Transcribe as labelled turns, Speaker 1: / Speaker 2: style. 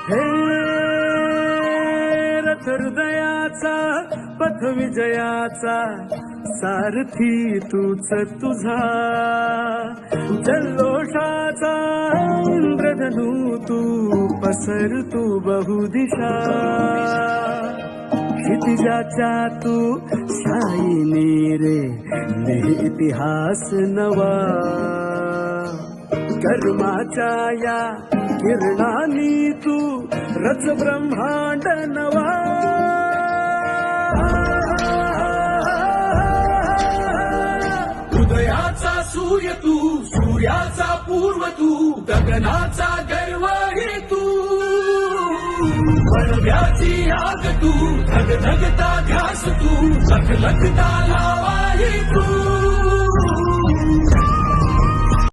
Speaker 1: हे रथ हृदयाचा पथ विजयाचा सारथी तूच तुझा, जल्लोषाचा इंद्रधनू तू पसर तू बहुदिशा, क्षितिजाच्या तू शाईनी रे लिहि इतिहास नवा, कर्माच्या या किरणानी तू रच ब्रह्मांड नवा,
Speaker 2: हृदयाचा सूर्य तू, सूर्याचा पूर्व तू, गगनाचा गर्व हे तू, पडव्याची आग तू, धगधगता ध्यास तू, लखलखता लावा हे तू,